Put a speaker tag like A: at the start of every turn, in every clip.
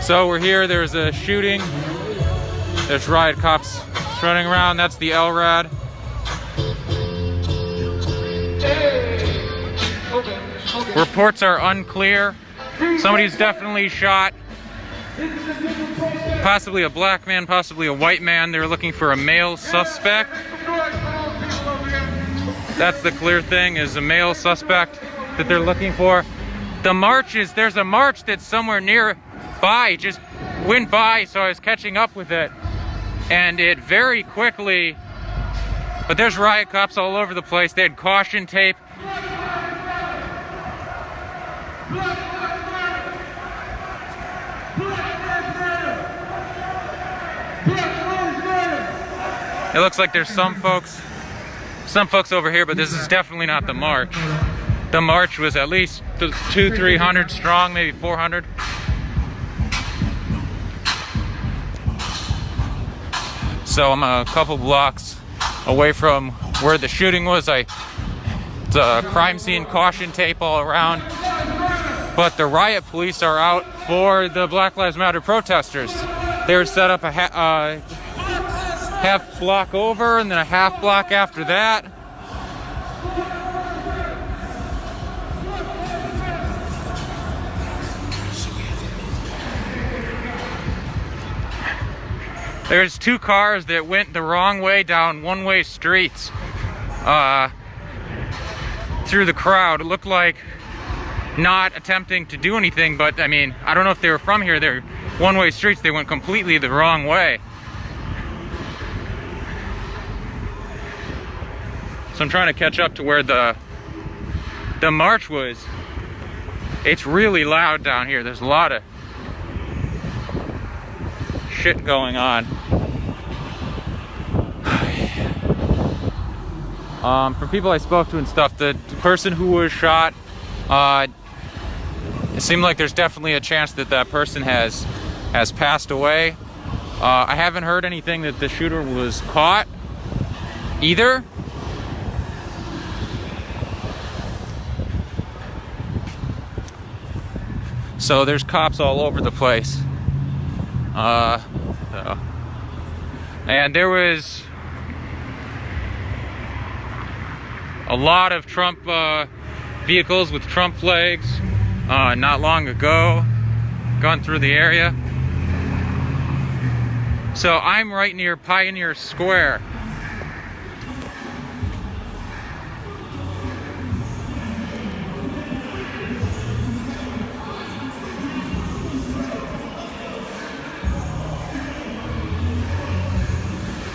A: So we're here, there's a shooting. There's riot cops running around, that's the LRAD. Reports are unclear. Somebody's definitely shot. Possibly a black man, possibly a white man. They're looking for a male suspect. That's the clear thing, is a male suspect that they're looking for. The march is, there's a march that's somewhere nearby, just went by, so I was catching up with it. And it very quickly, but there's riot cops all over the place. They had caution tape. It looks like there's some folks over here, but this is definitely not the march. The march was at least 200-300 strong, maybe 400. So I'm a couple blocks away from where the shooting was. It's a crime scene, caution tape all around. But the riot police are out for the Black Lives Matter protesters. They were set up a half block over and then a half block after that. There's two cars that went the wrong way down one-way streets through the crowd. It looked like not attempting to do anything, but I mean, I don't know if they were from here. They're one-way streets. They went completely the wrong way. So I'm trying to catch up to where the march was. It's really loud down here. There's a lot of shit going on. From people I spoke to and stuff, the person who was shot, it seemed like there's definitely a chance that that person has passed away. I haven't heard anything that the shooter was caught either. So there's cops all over the place. And there was a lot of Trump vehicles with Trump flags not long ago gone through the area. So I'm right near Pioneer Square.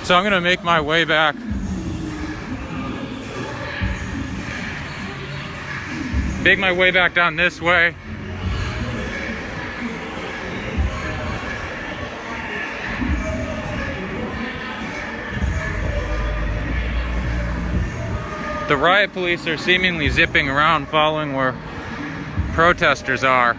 A: So I'm gonna make my way back. Make my way back down this way. The riot police are seemingly zipping around following where protesters are.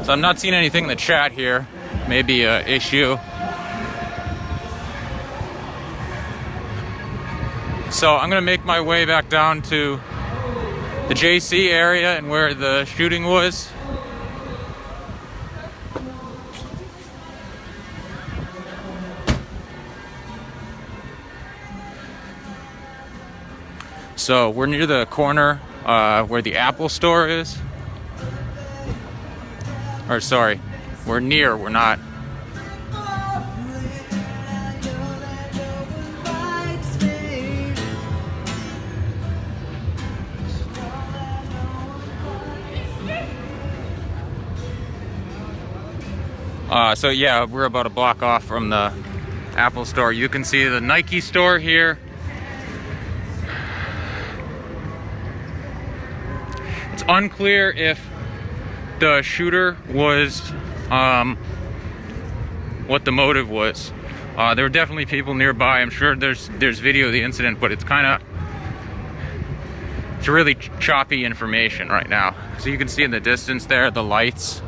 A: So I'm not seeing anything in the chat here. Maybe an issue. So I'm gonna make my way back down to the JC area and where the shooting was. So we're near the corner where the Apple store is. Or sorry, we're near, we're not. So yeah, we're about a block off from the Apple store. You can see the Nike store here. It's unclear if the shooter was, what the motive was. There were definitely people nearby. I'm sure there's video of the incident, but it's really choppy information right now. So you can see in the distance there, the lights.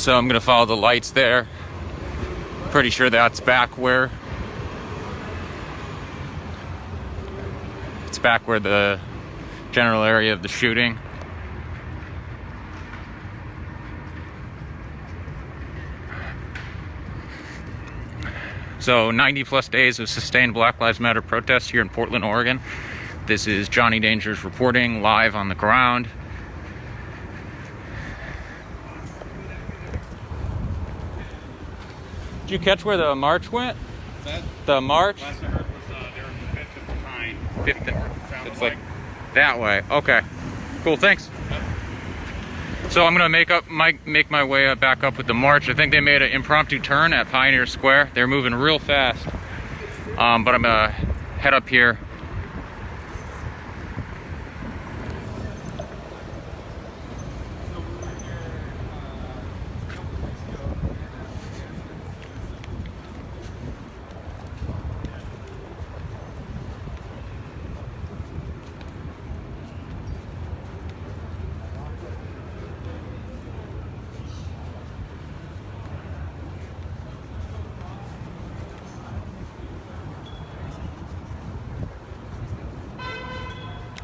A: So I'm gonna follow the lights there. Pretty sure that's back where the general area of the shooting. So 90 plus days of sustained Black Lives Matter protests here in Portland, Oregon. This is Johnny Dangers reporting live on the ground. Did you catch where the march went? The march?
B: Last I heard was they were 5th of Pine.
A: 5th. It's like that way. Okay. Cool. Thanks. So I'm gonna make my way back up with the march. I think they made an impromptu turn at Pioneer Square. They're moving real fast, but I'm gonna head up here.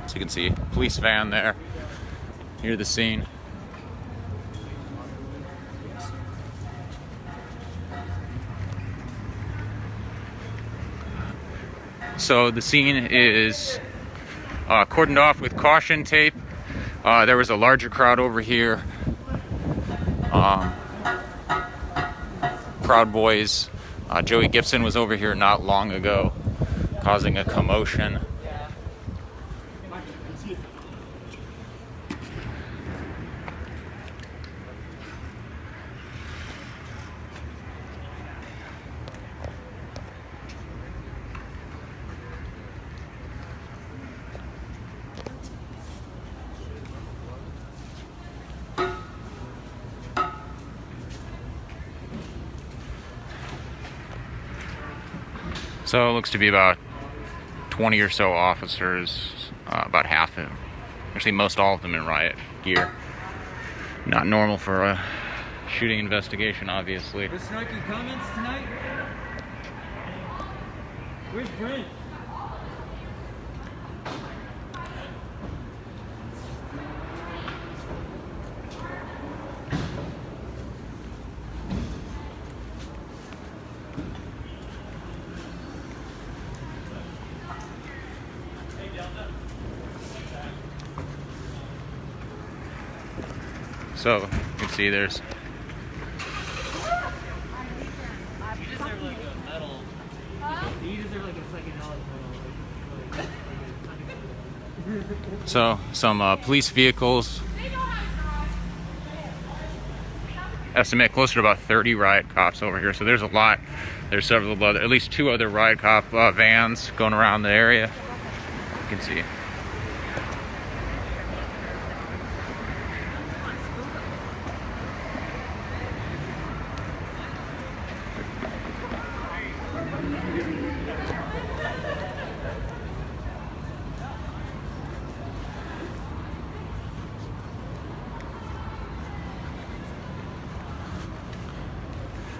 A: So you can see police van there near the scene. So the scene is cordoned off with caution tape. There was a larger crowd over here. Proud Boys. Joey Gibson was over here not long ago, causing a commotion. So it looks to be about 20 or so officers, about half of them, actually most all of them in riot gear. Not normal for a shooting investigation, obviously.
C: The snarky comments tonight? Where's Brent?
A: So you can see there's
C: You deserve like a medal. You deserve like a psychedelic medal.
A: so some police vehicles. Estimate closer to about 30 riot cops over here. So there's a lot. There's several other, at least 2 other riot cop vans going around the area. You can see.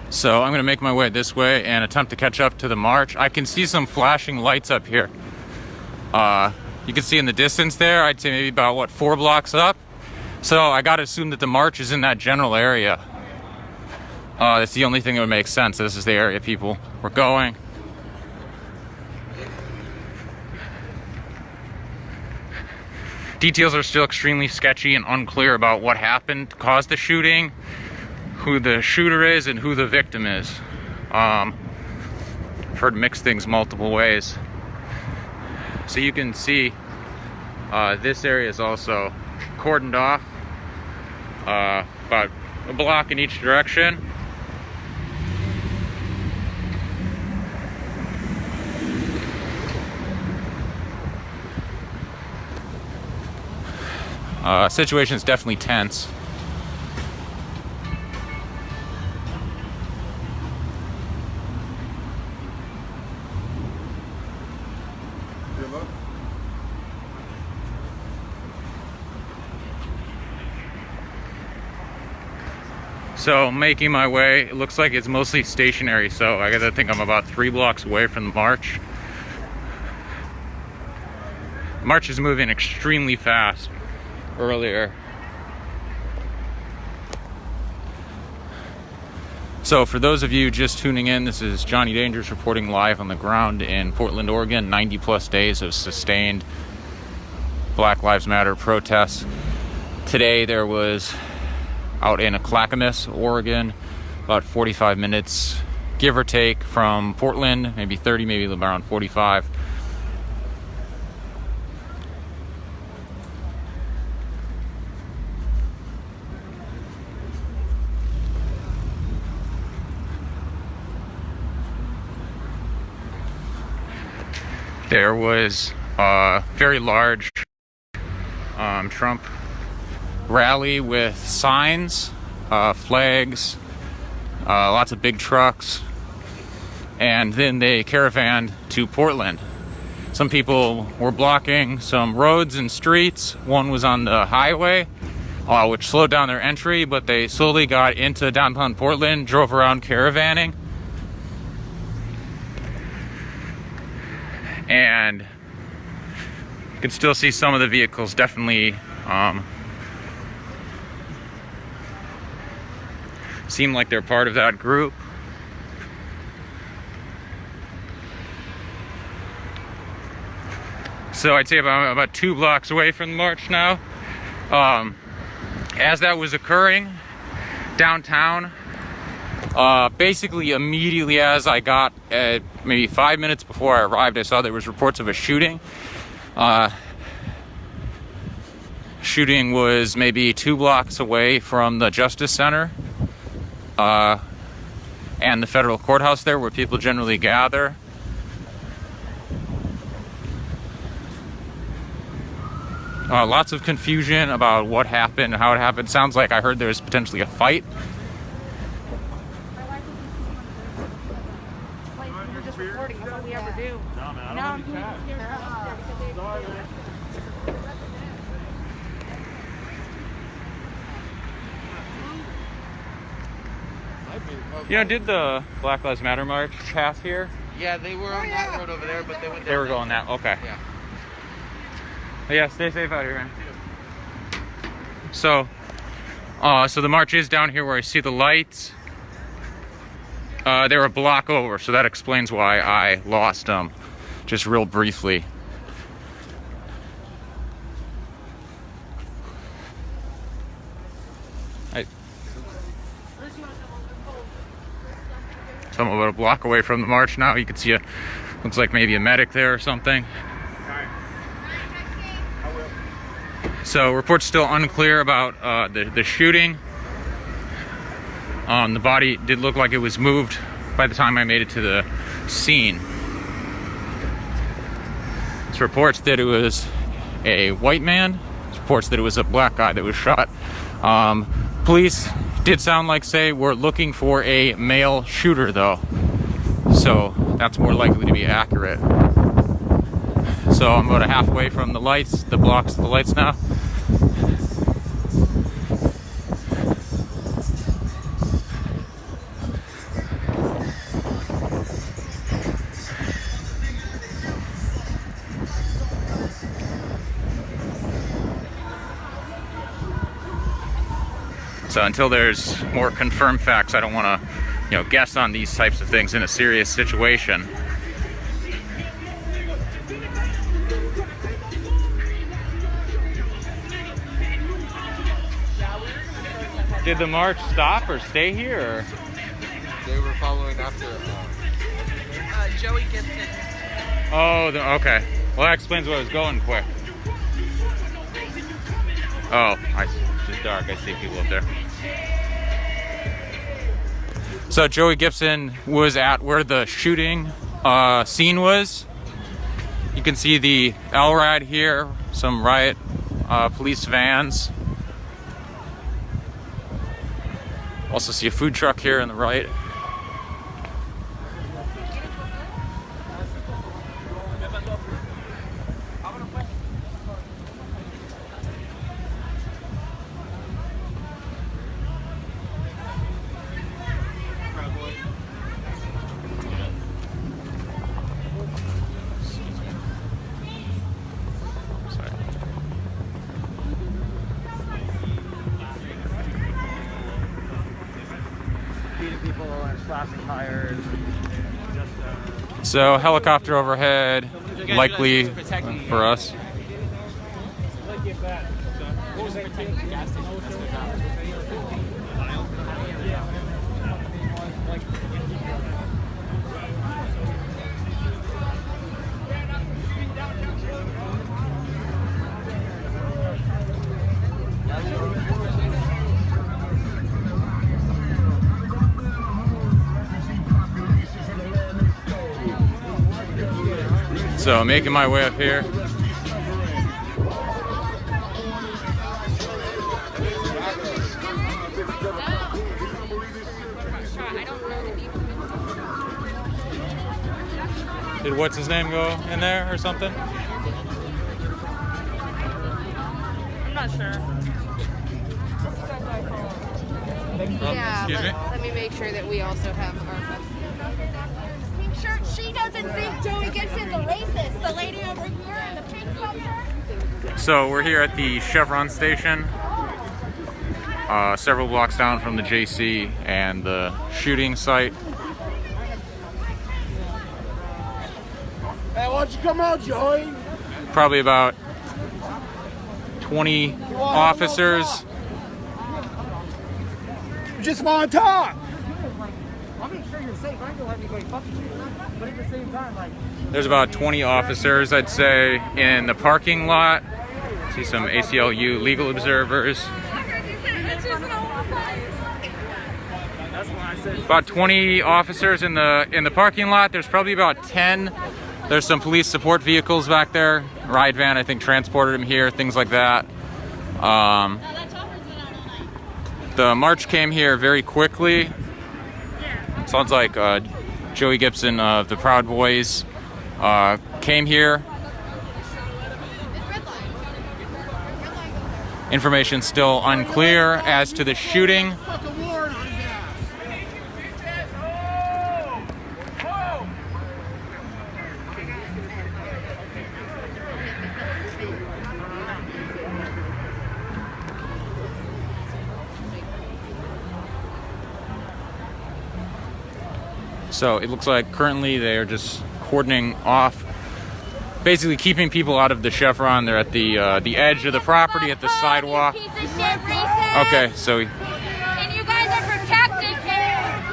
A: So I'm going to make my way this way and attempt to catch up to the march. I can see some flashing lights up here. You can see in the distance there, I'd say maybe about, 4 blocks up. So I got to assume that the march is in that general area. That's the only thing that would make sense. This is the area people were going. Details are still extremely sketchy and unclear about what happened, caused the shooting, who the shooter is, and who the victim is. I've heard mixed things multiple ways. So you can see this area is also cordoned off, about a block in each direction. Situation is definitely tense. So making my way, it looks like it's mostly stationary, so I gotta think I'm about 3 blocks away from the march. March is moving extremely fast earlier. So for those of you just tuning in, this is Johnny Dangerous reporting live on the ground in Portland, Oregon. 90 plus days of sustained Black Lives Matter protests. Today there was out in Clackamas, Oregon, about 45 minutes, give or take, from Portland, maybe 30, maybe around 45. There was a very large Trump rally with signs, flags, lots of big trucks, and then they caravanned to Portland. Some people were blocking some roads and streets. One was on the highway, which slowed down their entry, but they slowly got into downtown Portland, drove around caravanning. And you can still see some of the vehicles definitely seem like they're part of that group. So I'd say about 2 blocks away from the march now. As that was occurring downtown, basically immediately as I got, maybe 5 minutes before I arrived, I saw there was reports of a shooting. Shooting was maybe 2 blocks away from the Justice Center and the federal courthouse there, where people generally gather. Lots of confusion about what happened, how it happened. Sounds like I heard there was potentially a fight.
D: Just recording. That's all we ever do.
B: No, man, I don't want to be chat. Sorry, man.
A: You know, did the Black Lives Matter march pass here?
C: Yeah, they were on that road over there, but they went
A: They were going that, okay.
C: Yeah.
A: Yeah, stay safe out here, man. So the march is down here where I see the lights. They were a block over, so that explains why I lost them, just real briefly. So I'm about a block away from the march now. You can see looks like maybe a medic there or something. So reports still unclear about the shooting. The body did look like it was moved by the time I made it to the scene. There's reports that it was a white man. There's reports that it was a black guy that was shot. Police did sound like say we're looking for a male shooter though. So that's more likely to be accurate. So I'm about a halfway from the lights, the blocks to the lights now. So until there's more confirmed facts, I don't want to, guess on these types of things in a serious situation. Did the march stop or stay here? Or?
C: They were following after Joey Gibson.
A: Oh, okay. Well, that explains why I was going quick. Oh, it's just dark. I see people up there. So Joey Gibson was at where the shooting scene was. You can see the LRAD here, some riot police vans. Also see a food truck here on the right.
C: plastic tires.
A: So helicopter overhead, likely for us. So making my way up here. Did what's his name go in there or something?
D: I'm not sure.
B: Yeah,
A: excuse me?
B: let me make sure that we also have our
E: Pink shirt. She doesn't think Joey Gibson's a racist. The lady over here in the pink shirt.
A: So we're here at the Chevron station, several blocks down from the JC and the shooting site.
F: Hey, why don't you come out, Joey?
A: Probably about 20 officers.
F: You just want to talk.
D: I'll make sure you're safe. I ain't gonna let anybody fuck with you. But at the same time, like,
A: There's about 20 officers, I'd say, in the parking lot. See some ACLU legal observers. About 20 officers in the parking lot. There's probably about 10. There's some police support vehicles back there. Ride van, I think, transported him here, things like that. The march came here very quickly. Sounds like Joey Gibson of the Proud Boys came here. Information still unclear as to the shooting. So it looks like currently they are just cordoning off, basically keeping people out of the Chevron. They're at the edge of the property, at the sidewalk.
E: Piece of shit racist.
A: Okay, so
E: And you guys are protecting him.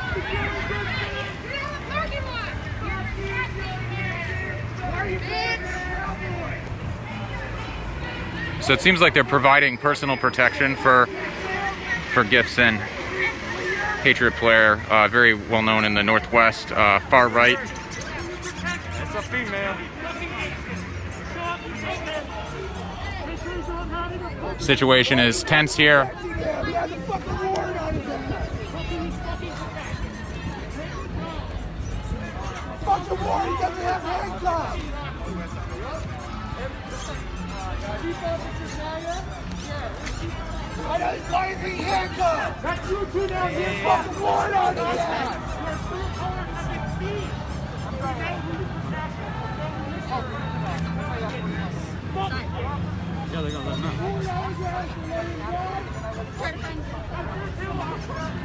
A: so it seems like they're providing personal protection for Gibson. Patriot player, very well known in the Northwest, far right.
C: It's a female.
A: Situation is tense here.
F: Fucking war, he doesn't have handcuffs. Why is he handcuffed? That's you two down here. Fucking warrant on his ass.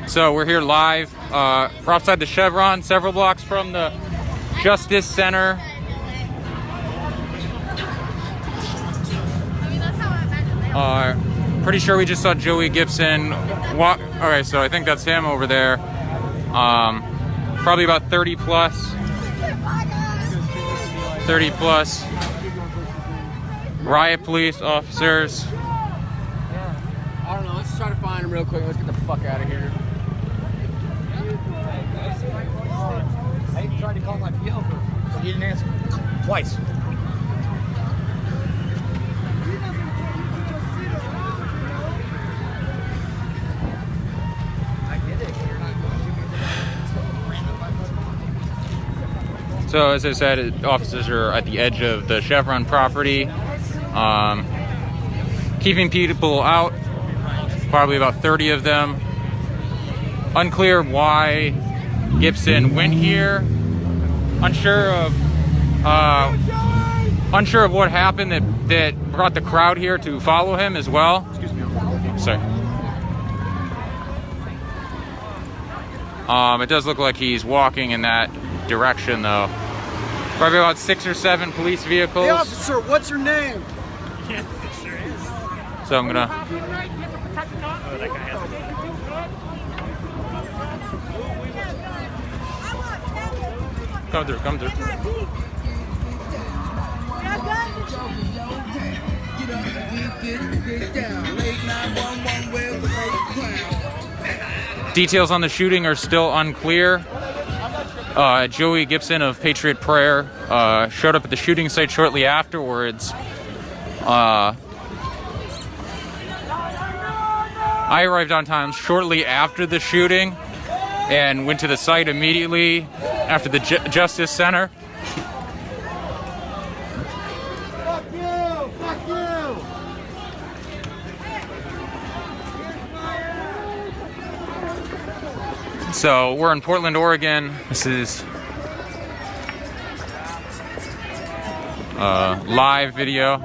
A: So we're here live. We're outside the Chevron, several blocks from the Justice Center. Pretty sure we just saw Joey Gibson walk. Okay, so I think that's him over there. Probably about 30 plus riot police officers.
F: I don't know. Let's try to find him real quick. Let's get the fuck out of here. I even tried to call my PO but he didn't answer. Twice.
A: So as I said, officers are at the edge of the Chevron property, keeping people out, probably about 30 of them. Unclear why Gibson went here. Unsure of what happened that brought the crowd here to follow him as well. Excuse me. Sorry. It does look like he's walking in that direction though. Probably about 6 or 7 police vehicles.
F: Hey officer, what's your name?
C: Yes, it sure is.
A: So I'm gonna.
C: Oh, that guy has
A: Come through, come through. Details on the shooting are still unclear. Joey Gibson of Patriot Prayer showed up at the shooting site shortly afterwards. I arrived on time shortly after the shooting and went to the site immediately after the Justice Center.
F: Fuck you! Fuck you!
A: So we're in Portland, Oregon. This is live video.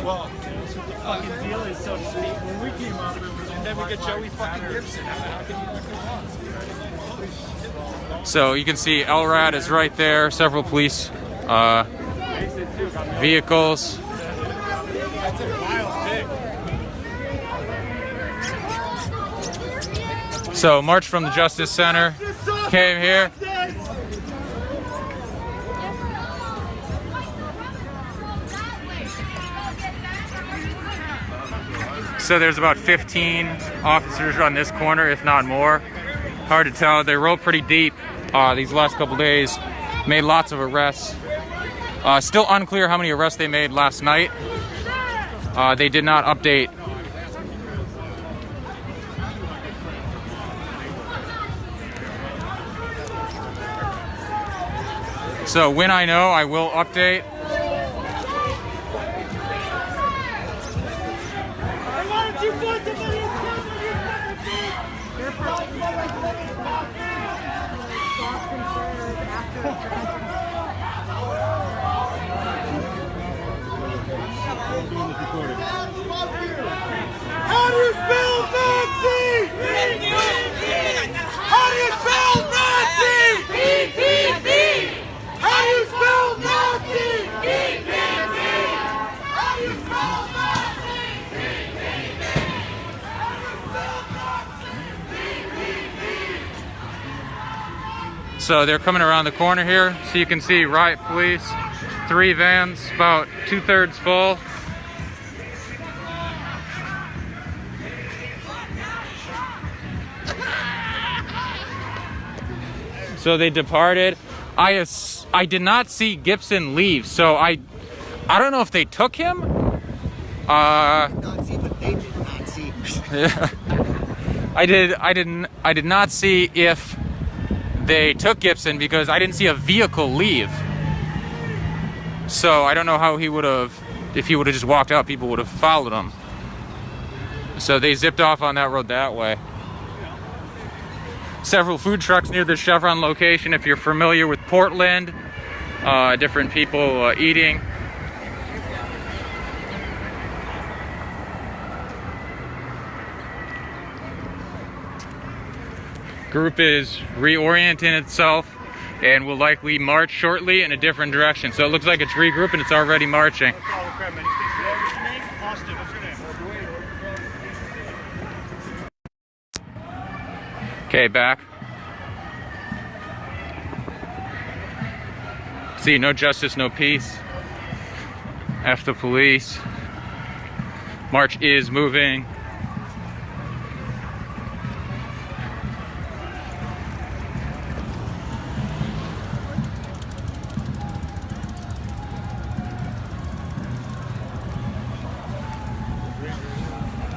C: Well, the fucking deal is, so to speak, when we came up, and then we get Joey fucking Gibson. How can you not?
A: So you can see LRAD is right there. Several police vehicles. So march from the Justice Center came here. So there's about 15 officers on this corner, if not more. Hard to tell. They rolled pretty deep these last couple days. Made lots of arrests. Still unclear how many arrests they made last night. They did not update. So when I know, I will update.
F: How do you spell Nazi? How do you spell Nazi? P-P-P. How do you spell Nazi? P-P-P. How do you spell Nazi? P-P-P. How do you spell Nazi? P-P-P.
A: So they're coming around the corner here. So you can see riot police, 3 vans, about 2/3 full. So they departed. I did not see Gibson leave, so I don't know if they took him.
F: Nazi, but they did not see.
A: I did not see if they took Gibson because I didn't see a vehicle leave. So I don't know how he would have, if he would have just walked out, people would have followed him. So they zipped off on that road that way. Several food trucks near the Chevron location if you're familiar with Portland. Different people eating. Group is reorienting itself and will likely march shortly in a different direction. So it looks like it's regrouping, it's already marching. Okay, back. See, no justice, no peace. F the police. March is moving.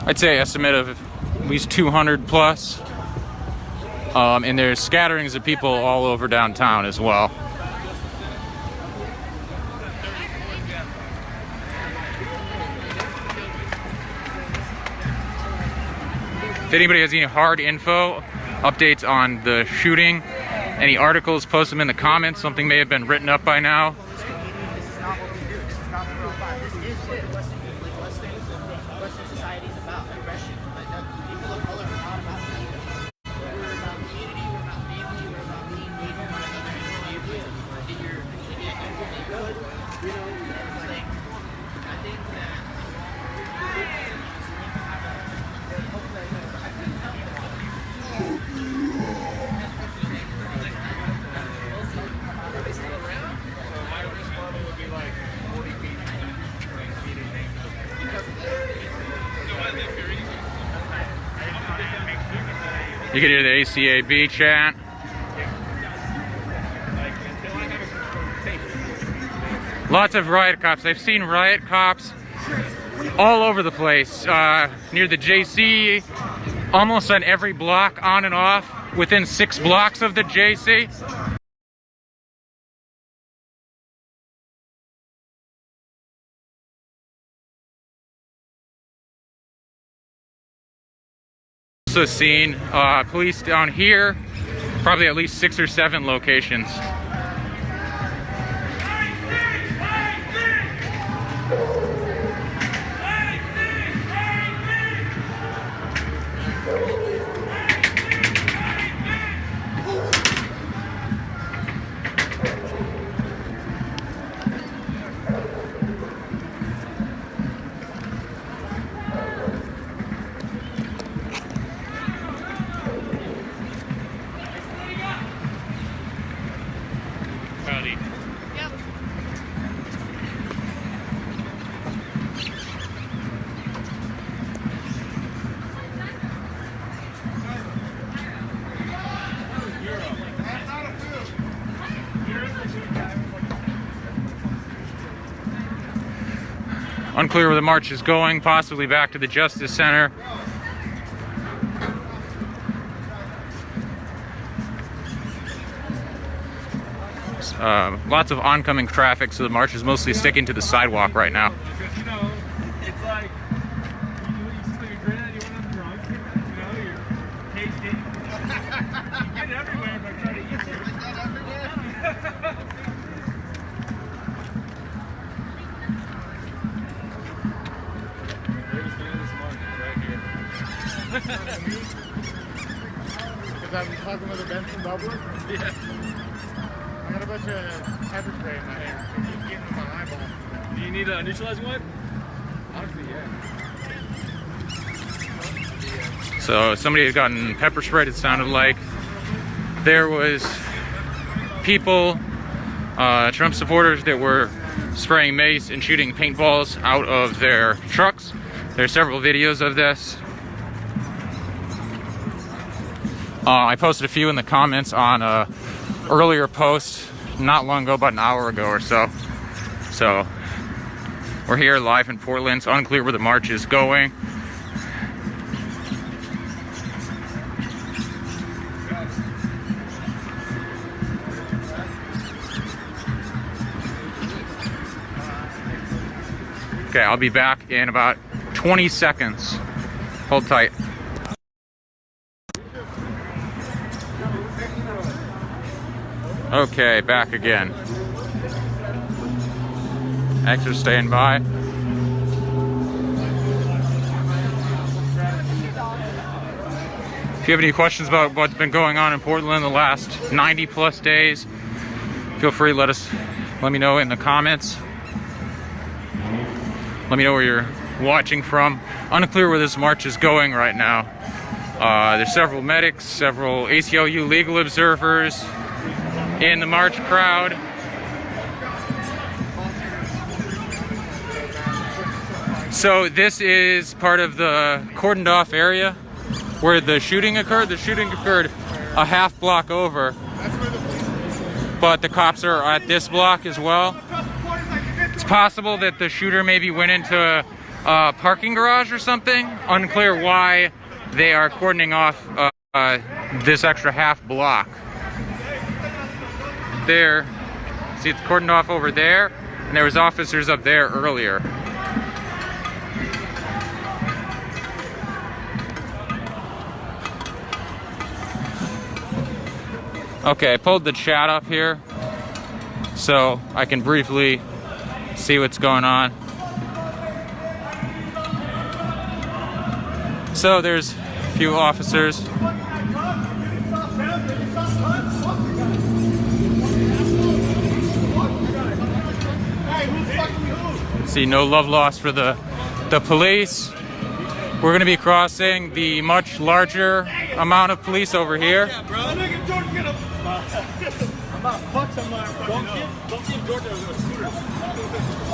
A: I'd say estimate of at least 200 plus. And there's scatterings of people all over downtown as well. If anybody has any hard info, updates on the shooting, any articles, post them in the comments. Something may have been written up by now.
D: society is about aggression. Like, people of color are not about that. We're about community, we're about family, we're about being good to one another. And if you're good, you know, it's like, I think that
A: You can hear the ACAB chant. Lots of riot cops. I've seen riot cops all over the place. Near the JC, almost on every block, on and off, within 6 blocks of the JC. Also seen police down here, probably at least 6 or 7 locations. Unclear where the march is going, possibly back to the Justice Center. Lots of oncoming traffic, so the march is mostly sticking to the sidewalk right now.
C: Because, you know, it's like, you just like a grenade, you went up drunk, you know, you're tasting. You get everywhere, but try to get there.
G: Because I'm talking with a Benson bubbler?
C: Yeah.
G: I got a bunch of pepper spray in my hair. So it's getting in my eyeball.
C: Do you need a neutralizing wipe?
G: Honestly, yeah.
A: So somebody had gotten pepper sprayed, it sounded like. There was people, Trump supporters, that were spraying mace and shooting paintballs out of their trucks. There's several videos of this. I posted a few in the comments on a earlier post not long ago, about an hour ago or so. So we're here live in Portland. It's unclear where the march is going. Okay, I'll be back in about 20 seconds. Hold tight. Okay, back again. Thanks for staying by. If you have any questions about what's been going on in Portland the last 90 plus days, feel free to let me know in the comments. Let me know where you're watching from. Unclear where this march is going right now. There's several medics, several ACLU legal observers in the march crowd. So this is part of the cordoned off area where the shooting occurred. The shooting occurred a half block over, but the cops are at this block as well. It's possible that the shooter maybe went into a parking garage or something. Unclear why they are cordoning off this extra half block. There, see, it's cordoned off over there, and there was officers up there earlier. Okay, I pulled the chat up here so I can briefly see what's going on. So there's a few officers. See, no love lost for the police. We're going to be crossing the much larger amount of police over here.
C: I'm about to punch somebody. Don't give George a scooter.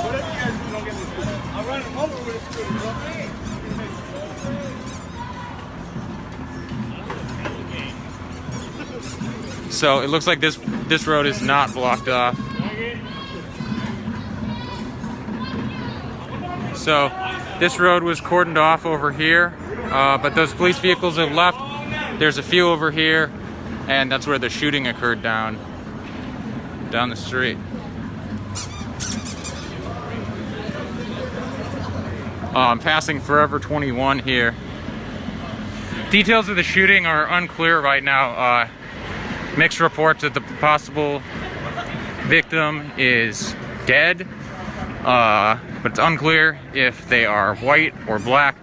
C: Whatever you guys do, don't get me a scooter. I'll run him over with a scooter, bro.
A: So it looks like this road is not blocked off. So this road was cordoned off over here, but those police vehicles have left. There's a few over here, and that's where the shooting occurred down the street. I'm passing Forever 21 here. Details of the shooting are unclear right now. Mixed reports that the possible victim is dead, but it's unclear if they are white or black.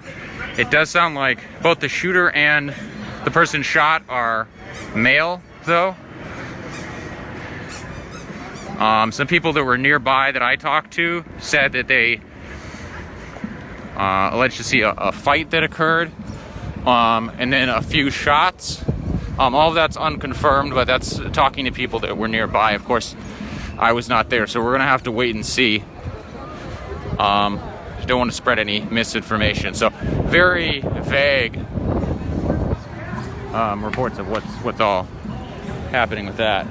A: It does sound like both the shooter and the person shot are male, though. Some people that were nearby that I talked to said that they alleged to see a fight that occurred, and then a few shots. All of that's unconfirmed, but that's talking to people that were nearby. Of course, I was not there, so we're gonna have to wait and see. Don't want to spread any misinformation. So very vague reports of what's all happening with that.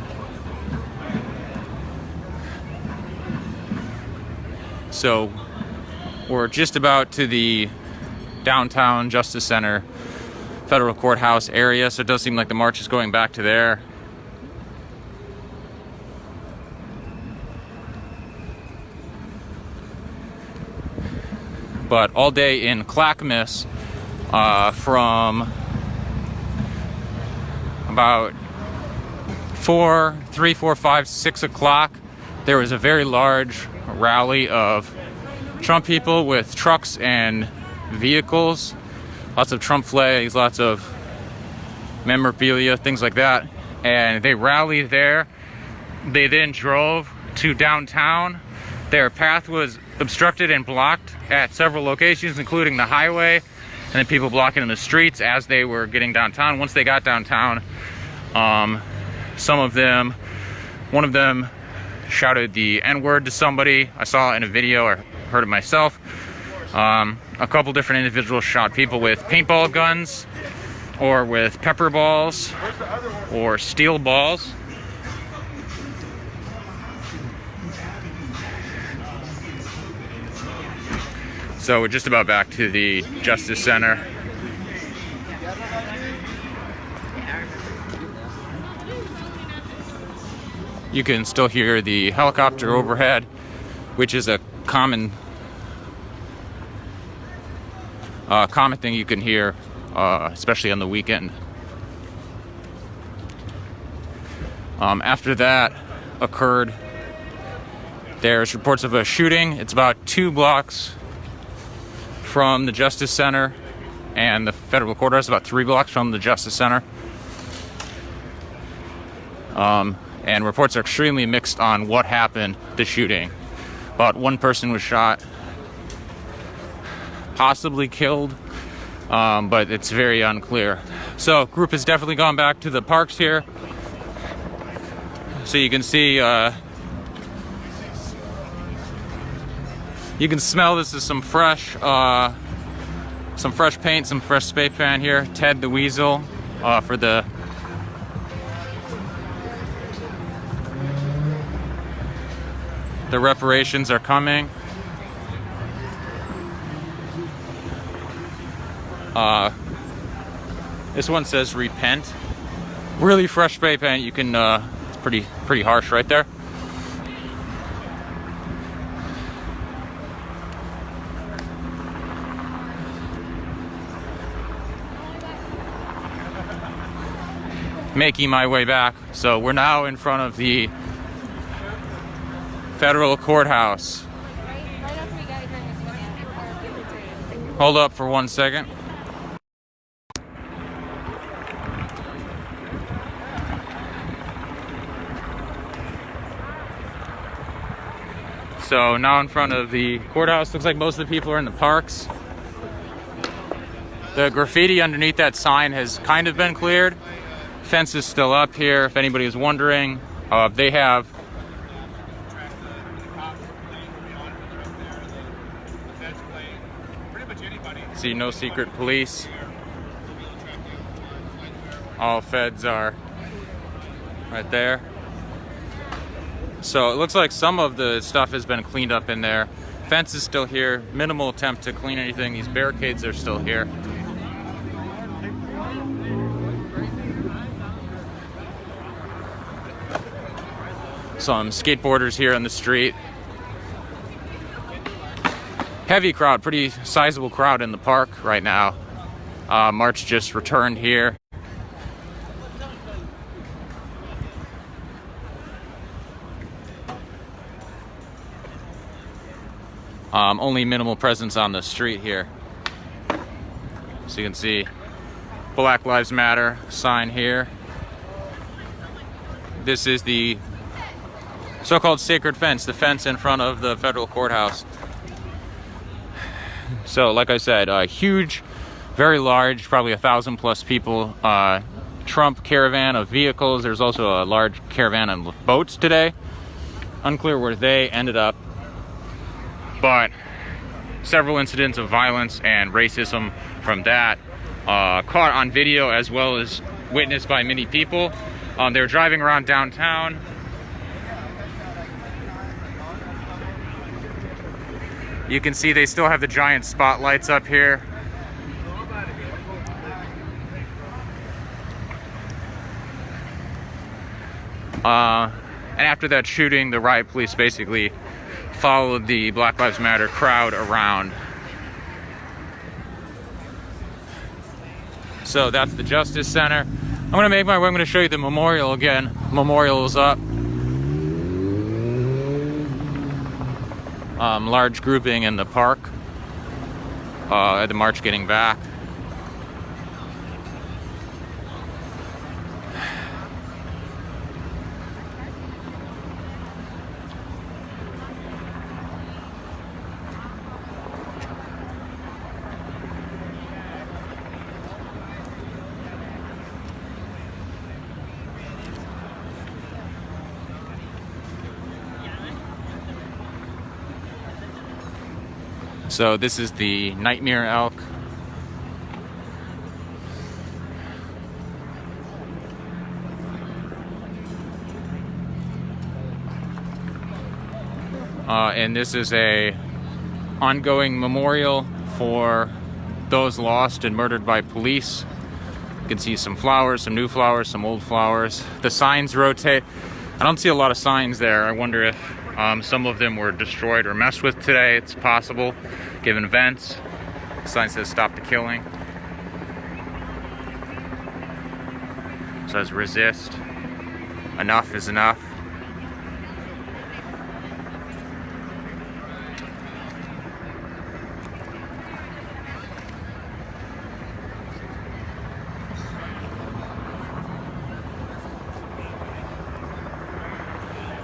A: So we're just about to the downtown Justice Center Federal Courthouse area, so it does seem like the march is going back to there. But all day in Clackamas, from about 3, 4, 5, 6 o'clock, there was a very large rally of Trump people with trucks and vehicles. Lots of Trump flags, lots of memorabilia, things like that. And they rallied there. They then drove to downtown. Their path was obstructed and blocked at several locations, including the highway, and then people blocking in the streets as they were getting downtown. Once they got downtown, one of them shouted the N-word to somebody. I saw it in a video, or heard it myself. A couple different individuals shot people with paintball guns, or with pepper balls, or steel balls. So we're just about back to the Justice Center. You can still hear the helicopter overhead, which is a common thing you can hear, especially on the weekend. After that occurred, there's reports of a shooting. It's about 2 blocks from the Justice Center and the Federal Courthouse, about 3 blocks from the Justice Center. And reports are extremely mixed on what happened, the shooting. About 1 person was shot, possibly killed, but it's very unclear. So group has definitely gone back to the parks here. So you can see, you can smell this is some fresh paint, some fresh spray paint here. Ted the Weasel for the reparations are coming. This one says repent. Really fresh spray paint. You can it's pretty harsh right there. Making my way back. So we're now in front of the Federal Courthouse. Hold up for 1 second. So now in front of the courthouse, looks like most of the people are in the parks. The graffiti underneath that sign has kind of been cleared. Fence is still up here, if anybody is wondering. They have see no secret police. All feds are right there. So it looks like some of the stuff has been cleaned up in there. Fence is still here. Minimal attempt to clean anything. These barricades are still here. Some skateboarders here on the street. Heavy crowd, pretty sizable crowd in the park right now. March just returned here. Only minimal presence on the street here. So you can see Black Lives Matter sign here. This is the so-called sacred fence, the fence in front of the federal courthouse. So like I said, huge, very large, probably 1,000+ people Trump caravan of vehicles. There's also a large caravan of boats today. Unclear where they ended up, but several incidents of violence and racism from that caught on video as well as witnessed by many people. They were driving around downtown. You can see they still have the giant spotlights up here. And after that shooting, the riot police basically followed the Black Lives Matter crowd around. So that's the Justice Center. I'm gonna make my way, I'm gonna show you the memorial again. Memorial is up. Large grouping in the park. At the march getting back. So this is the nightmare elk. And this is a ongoing memorial for those lost and murdered by police. You can see some flowers, some new flowers, some old flowers. The signs rotate. I don't see a lot of signs there. I wonder if some of them were destroyed or messed with today. It's possible, given events. The sign says stop the killing. It says resist. Enough is enough.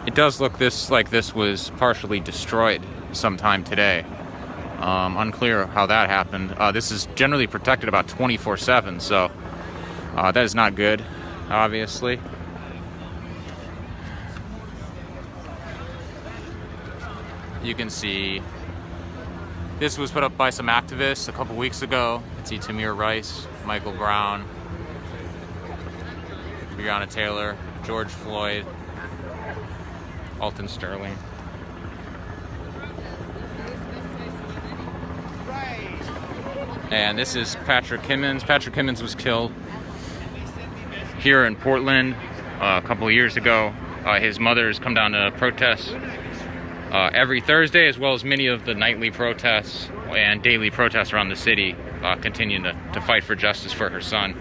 A: It does look like this was partially destroyed sometime today. Unclear how that happened. This is generally protected about 24/7, so that is not good, obviously. You can see this was put up by some activists a couple weeks ago. You can see Tamir Rice, Michael Brown, Breonna Taylor, George Floyd, Alton Sterling. And this is Patrick Kimmons. Patrick Kimmons was killed here in Portland a couple of years ago. His mother has come down to protest every Thursday, as well as many of the nightly protests and daily protests around the city, continuing to fight for justice for her son.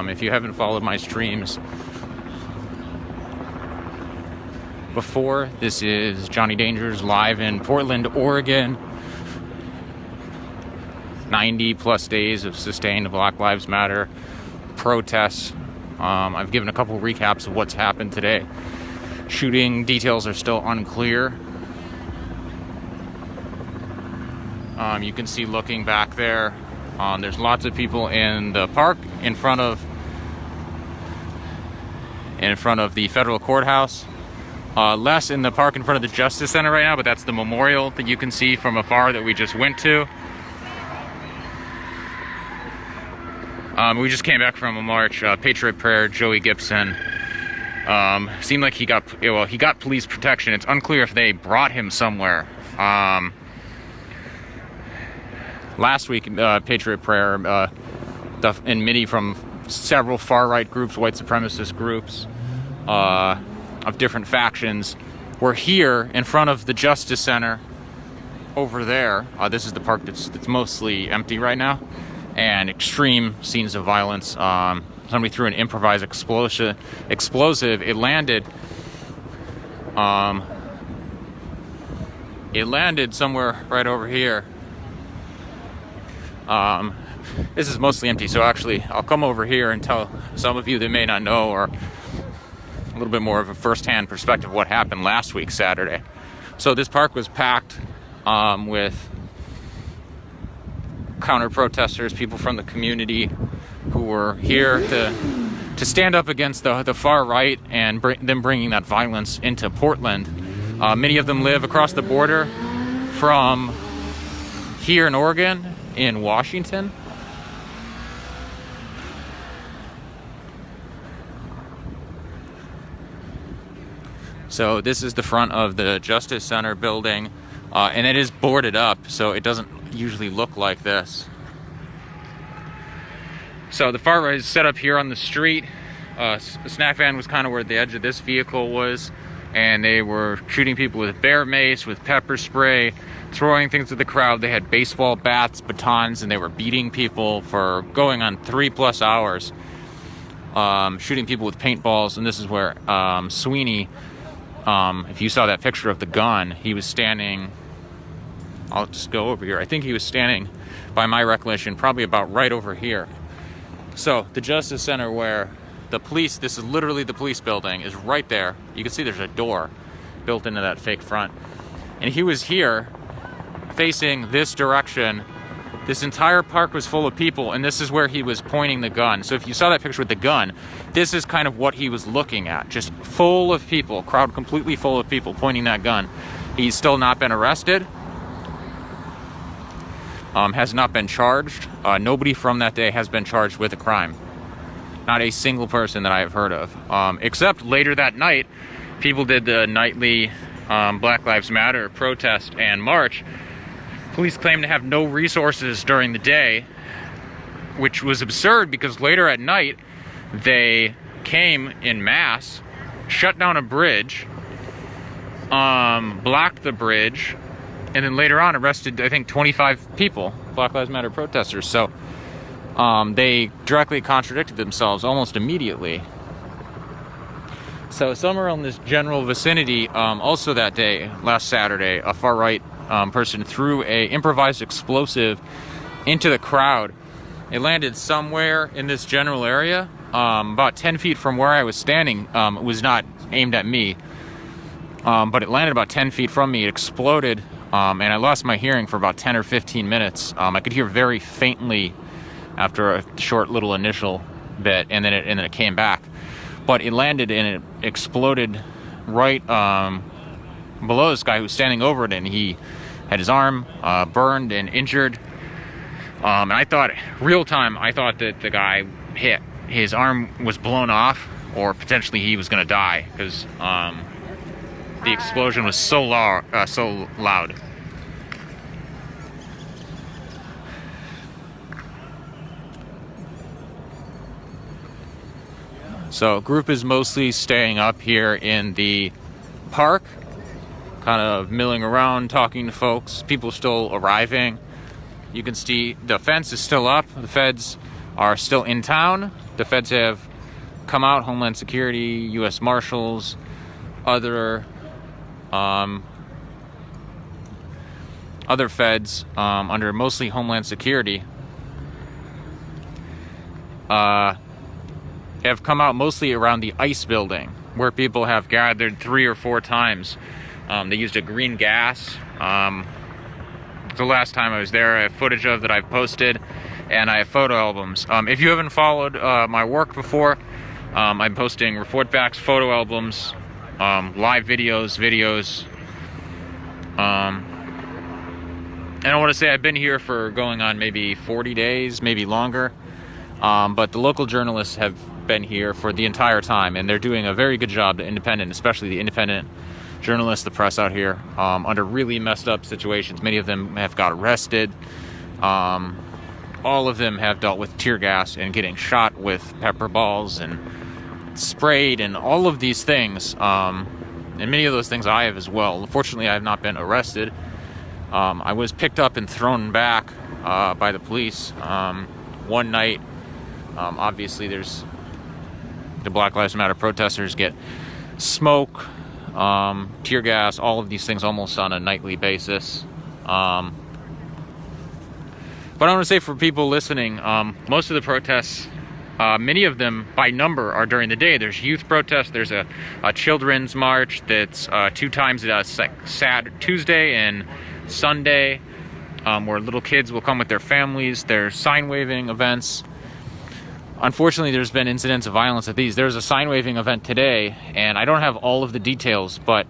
A: If you haven't followed my streams before, this is Johnny Dangers live in Portland, Oregon. 90 plus days of sustained Black Lives Matter protests. I've given a couple recaps of what's happened today. Shooting details are still unclear. You can see looking back there, there's lots of people in the park in front of the federal courthouse. Less in the park in front of the Justice Center right now, but that's the memorial that you can see from afar that we just went to. We just came back from a march, Patriot Prayer, Joey Gibson. Seemed like he got police protection. It's unclear if they brought him somewhere. Last week, Patriot Prayer, and many from several far-right groups, white supremacist groups, of different factions, were here in front of the Justice Center over there. This is the park that's mostly empty right now. And extreme scenes of violence. Somebody threw an improvised explosive. It landed somewhere right over here. This is mostly empty, so actually I'll come over here and tell some of you that may not know, or a little bit more of a first-hand perspective of what happened last week, Saturday. So this park was packed with counter-protesters, people from the community who were here to stand up against the far right and them bringing that violence into Portland. Many of them live across the border from here in Oregon, in Washington. So this is the front of the Justice Center building, and it is boarded up, so it doesn't usually look like this. So the far right is set up here on the street. The snack van was kind of where the edge of this vehicle was, and they were shooting people with bear mace, with pepper spray, throwing things at the crowd. They had baseball bats, batons, and they were beating people for going on 3+ hours, shooting people with paintballs. And this is where Sweeney, if you saw that picture of the gun, he was standing. I'll just go over here. I think he was standing, by my recollection, probably about right over here. So the Justice Center, where the police, this is literally the police building, is right there. You can see there's a door built into that fake front. And he was here facing this direction. This entire park was full of people, and this is where he was pointing the gun. So if you saw that picture with the gun, this is kind of what he was looking at. Just full of people, crowd completely full of people pointing that gun. He's still not been arrested. Has not been charged. Nobody from that day has been charged with a crime. Not a single person that I have heard of. Except later that night, people did the nightly Black Lives Matter protest and march. Police claimed to have no resources during the day, which was absurd because later at night, they came in mass, shut down a bridge, blocked the bridge, and then later on arrested, I think, 25 people, Black Lives Matter protesters. So they directly contradicted themselves almost immediately. So somewhere in this general vicinity, also that day, last Saturday, a far-right person threw a improvised explosive into the crowd. It landed somewhere in this general area, about 10 feet from where I was standing. It was not aimed at me, but it landed about 10 feet from me. It exploded. And I lost my hearing for about 10 or 15 minutes. I could hear very faintly after a short little initial bit, and then it came back. But it landed and it exploded right below this guy who was standing over it, and he had his arm burned and injured. And I thought, real time, that the guy hit. His arm was blown off, or potentially he was going to die, because the explosion was so loud. So group is mostly staying up here in the park, kind of milling around, talking to folks. People still arriving. You can see the fence is still up. The feds are still in town. the feds have come out, Homeland Security, U.S. Marshals, other feds under mostly Homeland Security have come out mostly around the ICE building, where people have gathered 3 or 4 times. They used a green gas. The last time I was there, I have footage of that I've posted, and I have photo albums. If you haven't followed my work before, I'm posting report backs, photo albums, live videos. And I want to say I've been here for going on maybe 40 days, maybe longer. But the local journalists have been here for the entire time, and they're doing a very good job, the independent, especially the independent journalists, the press out here, under really messed up situations. Many of them have got arrested. All of them have dealt with tear gas and getting shot with pepper balls and sprayed and all of these things. And many of those things I have as well. Fortunately, I have not been arrested. I was picked up and thrown back by the police one night. Obviously, there's the Black Lives Matter protesters get smoke, tear gas, all of these things almost on a nightly basis. But I want to say for people listening, most of the protests, many of them by number are during the day. There's youth protests. There's a children's march that's 2 times Tuesday and Sunday, where little kids will come with their families. There's sign waving events. Unfortunately, there's been incidents of violence at these. There's a sign waving event today, and I don't have all of the details, but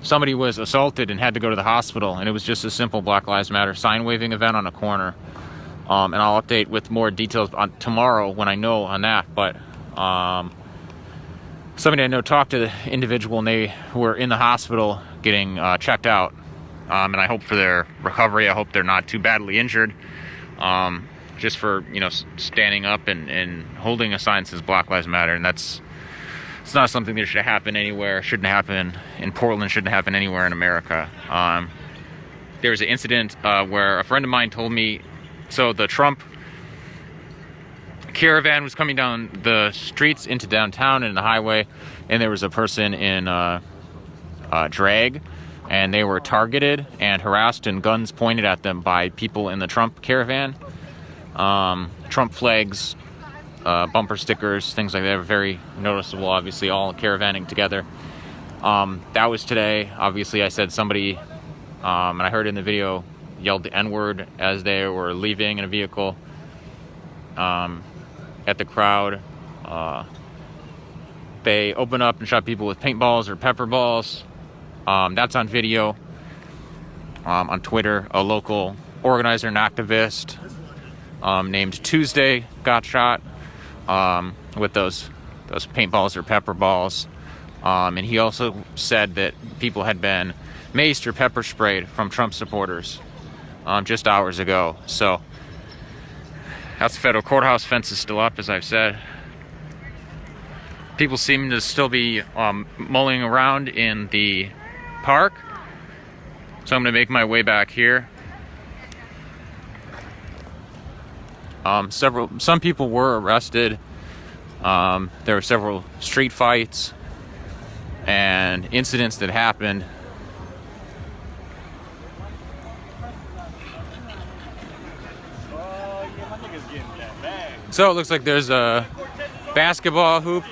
A: somebody was assaulted and had to go to the hospital, and it was just a simple Black Lives Matter sign waving event on a corner. And I'll update with more details on tomorrow when I know on that. But somebody I know talked to the individual, and they were in the hospital getting checked out. And I hope for their recovery. I hope they're not too badly injured. Just for, standing up and holding a sign that says Black Lives Matter. And it's not something that should happen anywhere. Shouldn't happen in Portland. Shouldn't happen anywhere in America. There was an incident where a friend of mine told me, so the Trump caravan was coming down the streets into downtown and the highway, and there was a person in drag, and they were targeted and harassed and guns pointed at them by people in the Trump caravan. Trump flags, bumper stickers, things like that are very noticeable, obviously, all caravanning together. That was today. Obviously, I said somebody, and I heard in the video, yelled the N-word as they were leaving in a vehicle at the crowd. They opened up and shot people with paintballs or pepper balls. That's on video. On Twitter, a local organizer and activist named Tuesday got shot with those paintballs or pepper balls. And he also said that people had been maced or pepper sprayed from Trump supporters just hours ago. So that's the federal courthouse. Fence is still up, as I've said. People seem to still be mulling around in the park. So I'm going to make my way back here. Some people were arrested. There were several street fights and incidents that happened. So it looks like there's a basketball hoop.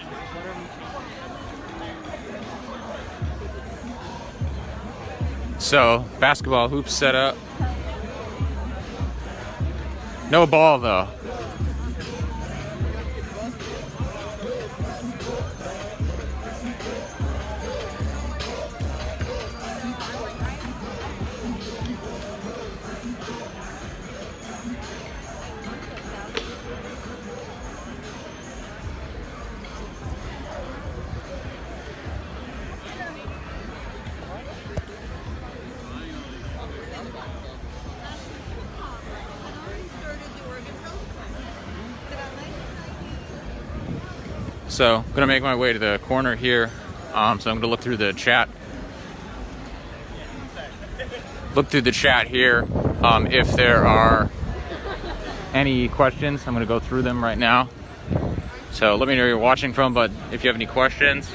A: So, basketball hoops set up. No ball though. So, I'm gonna make my way to the corner here. So I'm gonna look through the chat. Look through the chat here. If there are any questions. I'm gonna go through them right now. So let me know where you're watching from, but if you have any questions.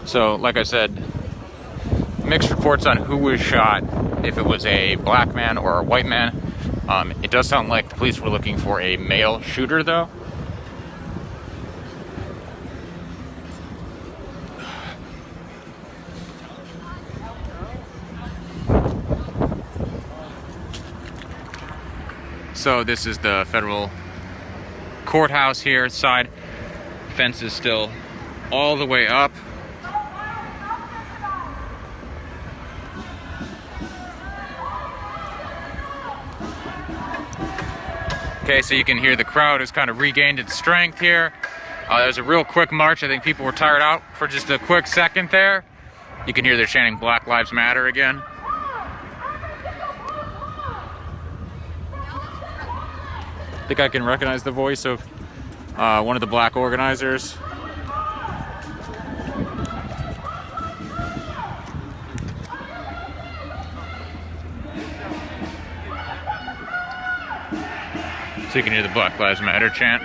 A: So, like I said, mixed reports on who was shot, if it was a black man or a white man. It does sound like the police were looking for a male shooter, though. So this is the federal courthouse here. Side fence is still all the way up. Okay, so you can hear the crowd has kind of regained its strength here. There was a real quick march. I think people were tired out for just a quick second there. You can hear they're chanting Black Lives Matter again. I think I can recognize the voice of one of the black organizers. So you can hear the Black Lives Matter chant.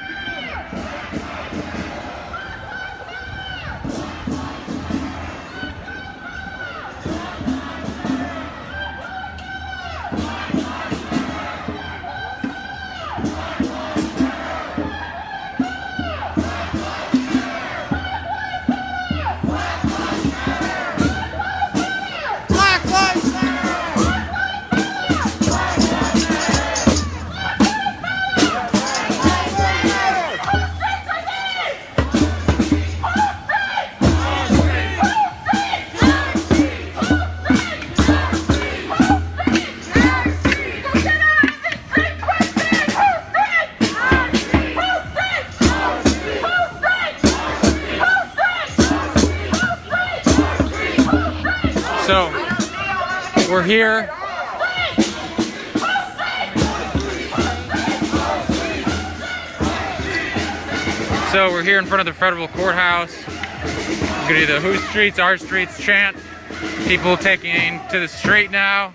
A: So, we're here. So, we're here in front of the federal courthouse. We're gonna do the Whose Streets, Our Streets chant. People taking to the street now.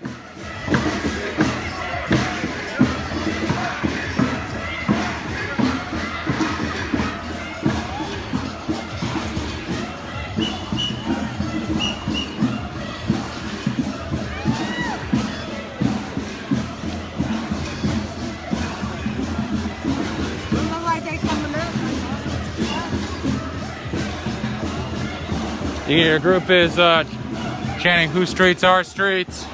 A: Your group is chanting Whose Streets, Our Streets.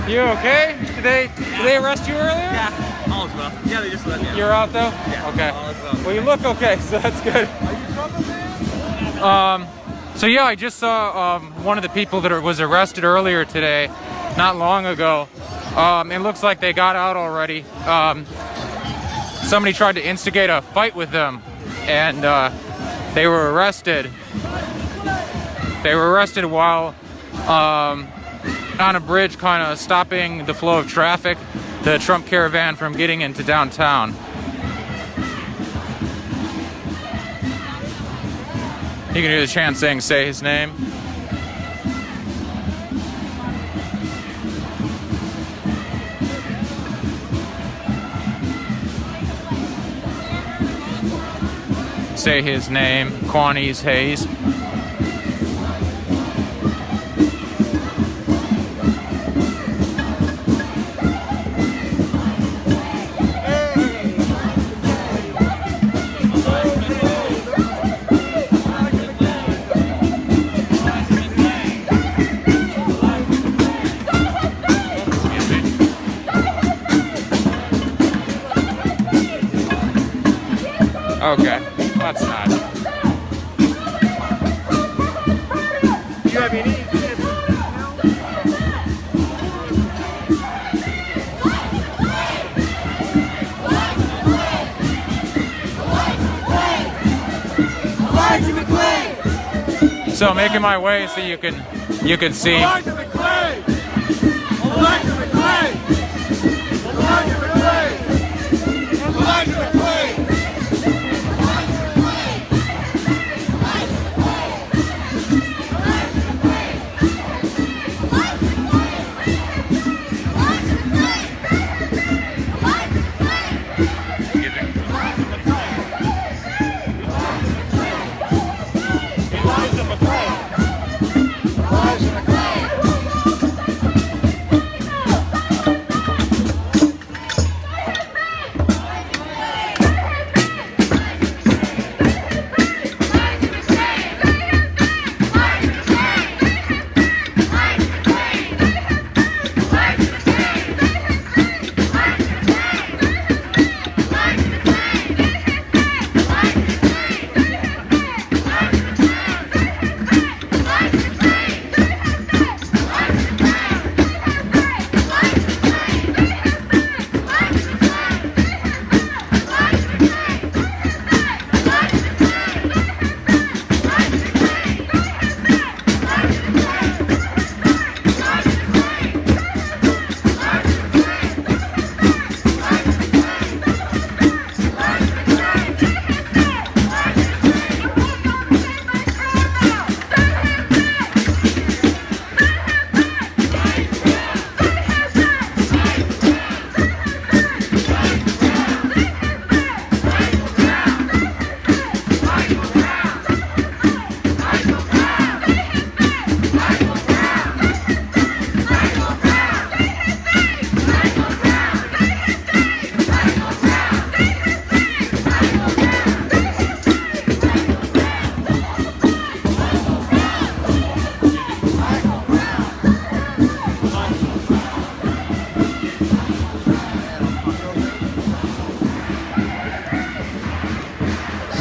A: You okay? Did they arrest you earlier?
C: Yeah, all is well. Yeah, they just let me out.
A: You're out though?
C: Yeah,
A: okay.
C: all is well.
A: Well, you look okay, so that's good.
C: Are you trouble, man?
A: So yeah, I just saw one of the people that was arrested earlier today, not long ago. It looks like they got out already. Somebody tried to instigate a fight with them, and they were arrested. They were arrested while on a bridge, kind of stopping the flow of traffic, the Trump caravan from getting into downtown. You can hear the chant saying, "Say his name." Say his name, Quanese Hayes. Okay, that's not.
C: Do you have any?
A: So making my way so you can see.
F: Elijah McClain! Elijah McClain! Elijah McClain! Elijah McClain!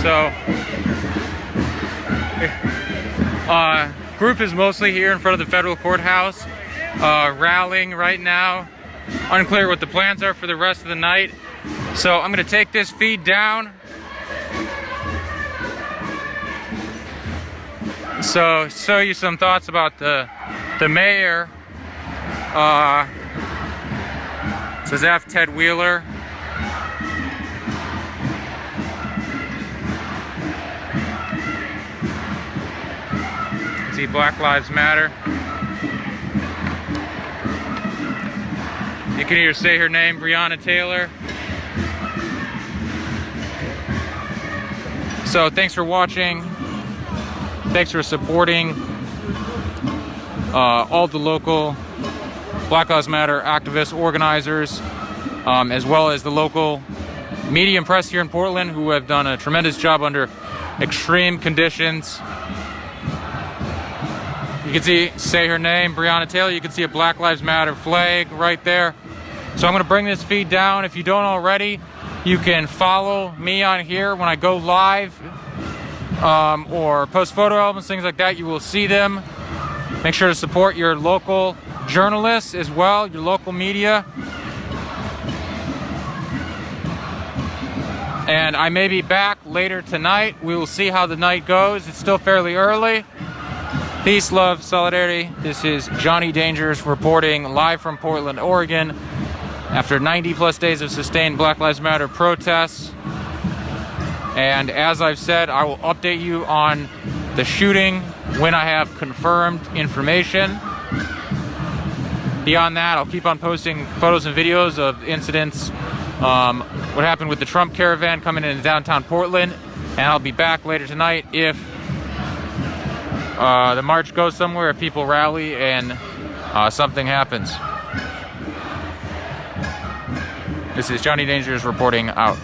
A: So, group is mostly here in front of the federal courthouse, rallying right now. Unclear what the plans are for the rest of the night. So I'm gonna take this feed down. So show you some thoughts about the mayor. Says F. Ted Wheeler. See Black Lives Matter. You can either say her name, Breonna Taylor. So thanks for watching. Thanks for supporting all the local Black Lives Matter activists, organizers, as well as the local media and press here in Portland, who have done a tremendous job under extreme conditions. You can see, say her name, Breonna Taylor. You can see a Black Lives Matter flag right there. So I'm gonna bring this feed down. If you don't already, you can follow me on here when I go live or post photo albums, things like that. You will see them. Make sure to support your local journalists as well, your local media. And I may be back later tonight. We will see how the night goes. It's still fairly early. Peace, love, solidarity. This is Johnny Dangerous reporting live from Portland, Oregon, after 90 plus days of sustained Black Lives Matter protests. And as I've said, I will update you on the shooting when I have confirmed information. Beyond that, I'll keep on posting photos and videos of incidents, what happened with the Trump caravan coming into downtown Portland. And I'll be back later tonight if the march goes somewhere, if people rally and something happens. This is Johnny Dangerous reporting out.